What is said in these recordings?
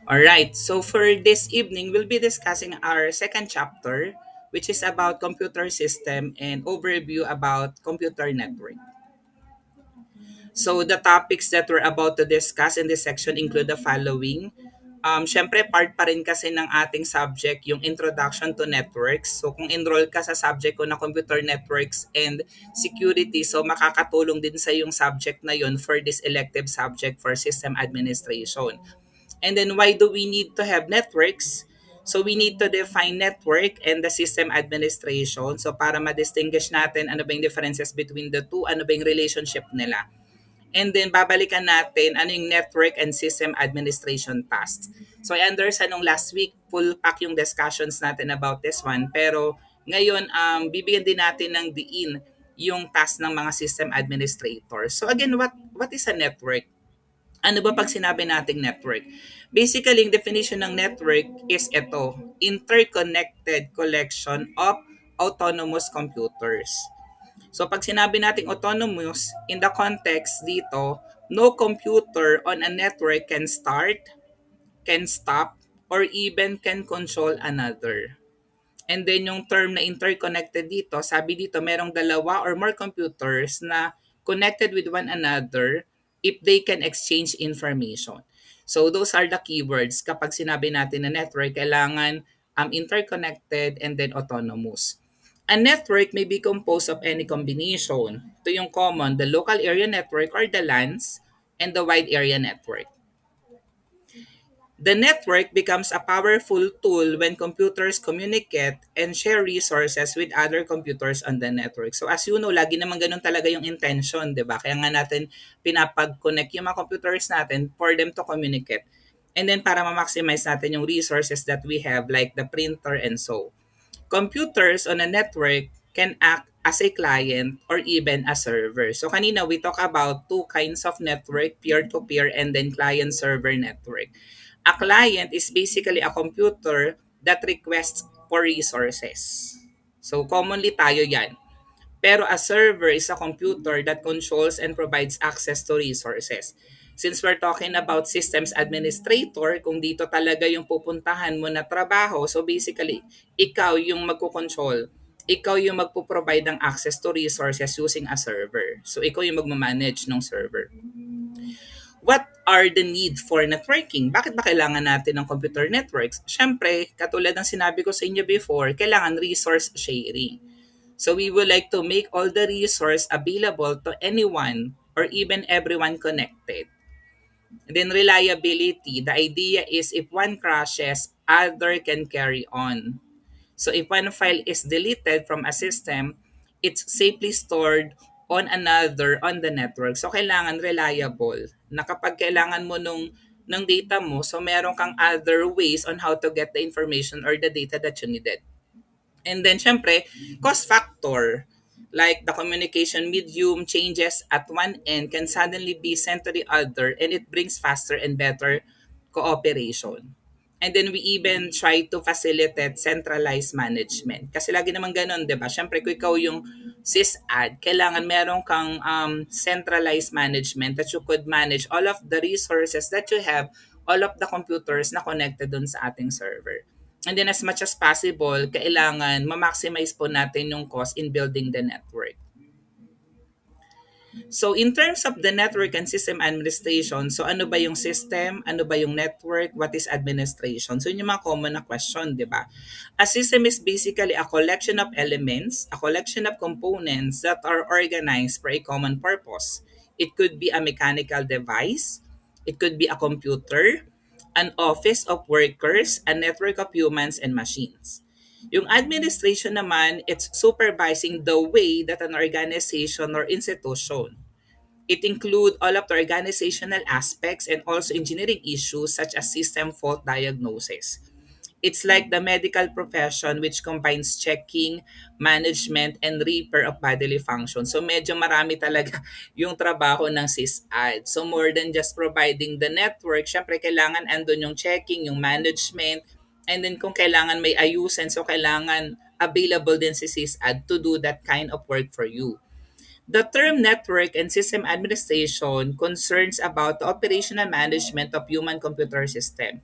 All right. So for this evening, we'll be discussing our second chapter, which is about computer system and overview about computer network. So the topics that we're about to discuss in this section include the following. Syempre, part pa rin kasi ng ating subject yung introduction to networks. So kung enroll ka sa subject ko na computer networks and security, so makakatulong din sa yung subject na yun for this elective subject for system administration. And then why do we need to have networks? So we need to define network and the system administration. So para ma-distinguish natin ano ba yung differences between the two, ano ba yung relationship nila. And then babalikan natin ano yung network and system administration tasks. So I understand nung last week, full pack yung discussions natin about this one. Pero ngayon, bibigyan din natin ng diin yung task ng mga system administrators. So again, what is a network? Ano ba pag sinabi nating network? Basically, yung definition ng network is ito, interconnected collection of autonomous computers. So pag sinabi nating autonomous, in the context dito, no computer on a network can start, can stop, or even can control another. And then yung term na interconnected dito, sabi dito merong dalawa or more computers na connected with one another if they can exchange information. So those are the keywords kapag sinabi natin na network, kailangan interconnected and then autonomous. A network may be composed of any combination. Ito yung common, the local area network or the LANs and the wide area network. The network becomes a powerful tool when computers communicate and share resources with other computers on the network. So as you know, lagi naman ganun talaga yung intention, di ba? Kaya nga natin pinapag-connect yung mga computers natin for them to communicate. And then para ma-maximize natin yung resources that we have like the printer and so. Computers on a network can act as a client or even a server. So kanina we talk about two kinds of network, peer-to-peer and then client-server network. A client is basically a computer that requests for resources. So commonly tayo yan. Pero a server is a computer that controls and provides access to resources. Since we're talking about systems administrator, kung dito talaga yung pupuntahan mo na trabaho, so basically, ikaw yung magkukontrol. Ikaw yung magpo-provide ng access to resources using a server. So ikaw yung magmamanage ng server. What are the need for networking? Bakit ba kailangan natin ng computer networks? Siyempre, katulad ng sinabi ko sa inyo before, kailangan resource sharing. So we would like to make all the resource available to anyone or even everyone connected. And then reliability, the idea is if one crashes, other can carry on. So if one file is deleted from a system, it's safely stored on another on the network. So kailangan reliable na kapag kailangan mo ng data mo, so meron kang other ways on how to get the information or the data that you needed. And then syempre, cost factor. Like the communication medium changes at one end can suddenly be sent to the other and it brings faster and better cooperation. And then we even try to facilitate centralized management. Kasi lagi naman ganun, di ba? Siyempre, kung ikaw yung sysad, kailangan meron kang centralized management that you could manage all of the resources that you have, all of the computers na connected dun sa ating server. And then as much as possible, kailangan ma-maximize po natin yung cost in building the network. So in terms of the network and system administration, so ano ba yung system, ano ba yung network, what is administration? So yun yung mga common na question, di ba? A system is basically a collection of elements, a collection of components that are organized for a common purpose. It could be a mechanical device, it could be a computer, an office of workers, a network of humans and machines. Yung administration naman, it's supervising the way that an organization or institution. It includes all of the organizational aspects and also engineering issues such as system fault diagnosis. It's like the medical profession which combines checking, management, and repair of bodily function. So medyo marami talaga yung trabaho ng SysAd. So more than just providing the network, syempre kailangan andun yung checking, yung management, and then kung kailangan may ayusin, so kailangan available din si SysAd to do that kind of work for you. The term network and system administration concerns about the operational management of human computer system.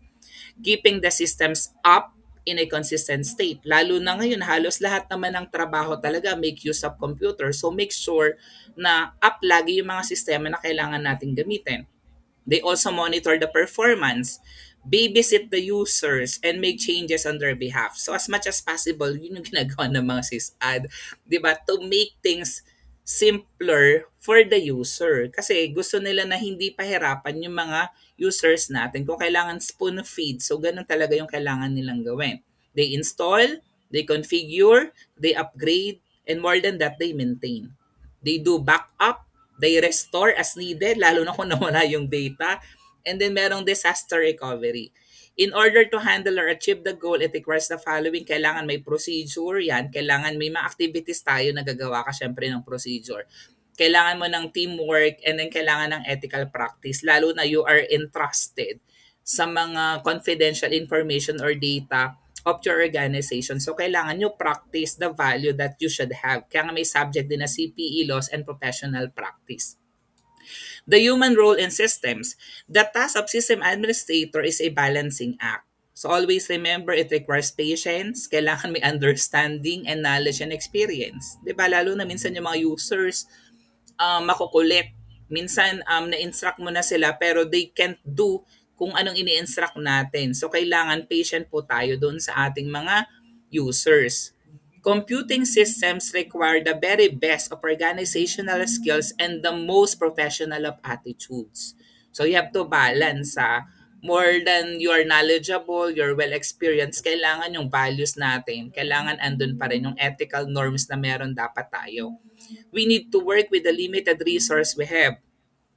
keeping the systems up in a consistent state. Lalo na ngayon, halos lahat naman ng trabaho talaga make use of computer. So make sure na up lagi yung mga sistema na kailangan natin gamitin. They also monitor the performance, babysit the users, and make changes on their behalf. So as much as possible, yun yung ginagawa ng mga sysad. Di ba? To make things simpler for the user. Kasi gusto nila na hindi pahirapan yung mga users natin kung kailangan spoon feed. So ganun talaga yung kailangan nilang gawin. They install, they configure, they upgrade, and more than that, they maintain. They do backup, they restore as needed, lalo na kung nawala yung data. And then merong disaster recovery. In order to handle or achieve the goal, it requires the following. Kailangan may procedure yan. Kailangan may mga activities tayo na gagawa ka syempre ng procedure. Kailangan mo ng teamwork and then kailangan ng ethical practice. Lalo na you are entrusted sa mga confidential information or data of your organization. So, kailangan nyo practice the value that you should have. Kaya nga may subject din na CPE laws and professional practice. The human role in systems. The task of system administrator is a balancing act. So always remember, it requires patience, kailangan may understanding and knowledge and experience. 'Di ba? Lalo na minsan yung mga users, makukulit. Minsan, na-instruct mo na sila pero they can't do kung anong ini-instruct natin. So, kailangan patient po tayo doon sa ating mga users. Computing systems require the very best of organizational skills and the most professional of attitudes. So, you have to balance more than you are knowledgeable, you're well experienced, kailangan yung values natin, kailangan andun pa rin yung ethical norms na meron dapat tayo. We need to work with the limited resource we have.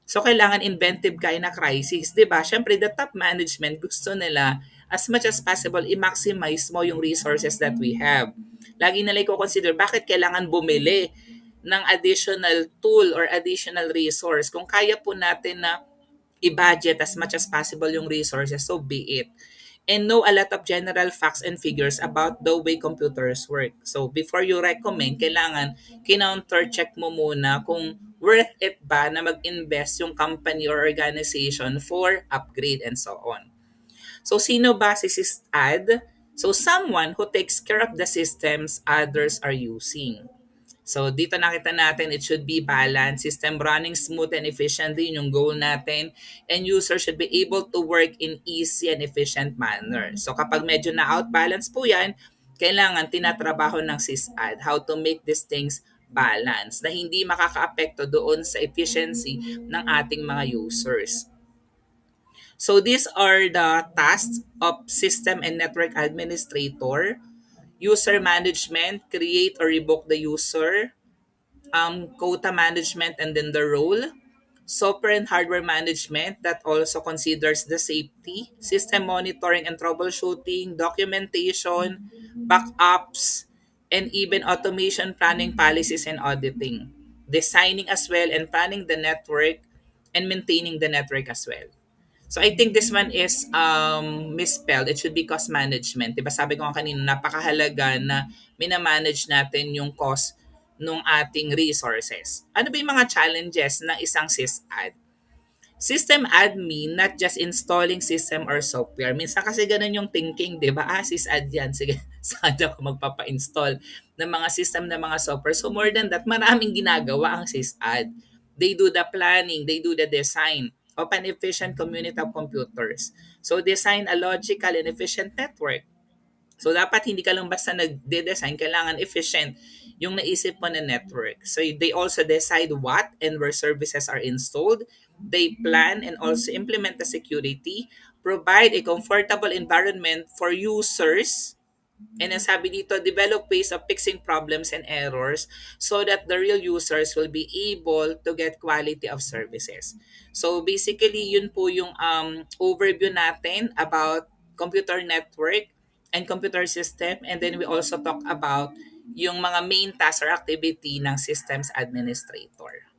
So, kailangan inventive ka in a crisis, di ba? Siyempre, the top management gusto nila as much as possible, i-maximize mo yung resources that we have. Lagi nila i-consider bakit kailangan bumili ng additional tool or additional resource. Kung kaya po natin na i-budget as much as possible yung resources, so be it. And know a lot of general facts and figures about the way computers work. So before you recommend, kailangan kinounter-check mo muna kung worth it ba na mag-invest yung company or organization for upgrade and so on. So sino ba si SysAd? So someone who takes care of the systems others are using. So dito nakita natin it should be balanced, system running smooth and efficiently, yung goal natin, and user should be able to work in easy and efficient manner. So kapag medyo na-outbalance po yan, kailangan tinatrabaho ng SysAd how to make these things balance na hindi makakaapekto doon sa efficiency ng ating mga users. So these are the tasks of system and network administrator: user management, create or revoke the user, quota management and then the role, software and hardware management that also considers the safety, system monitoring and troubleshooting, documentation, backups, and even automation planning policies and auditing, designing as well and planning the network and maintaining the network as well. So I think this one is misspelled. It should be cost management. Diba sabi ko nga kanina, napakahalaga na minamanage natin yung cost ng ating resources. Ano ba yung mga challenges ng isang sysad? System admin, not just installing system or software. Minsan kasi ganun yung thinking, di ba? Sysad yan. Sige, saan ako magpapa-install ng mga system ng mga software. So more than that, maraming ginagawa ang sysad. They do the planning, they do the design of an efficient community of computers. So design a logical and efficient network. So dapat hindi ka lang basta nagde-design, kailangan efficient yung naisip mo na network. So they also decide what and where services are installed. They plan and also implement the security, provide a comfortable environment for users, and ang sabi dito, develop ways of fixing problems and errors so that the real users will be able to get quality of services. So basically, yun po yung overview natin about computer network and computer system. And then we also talk about yung mga main task or activity ng systems administrator.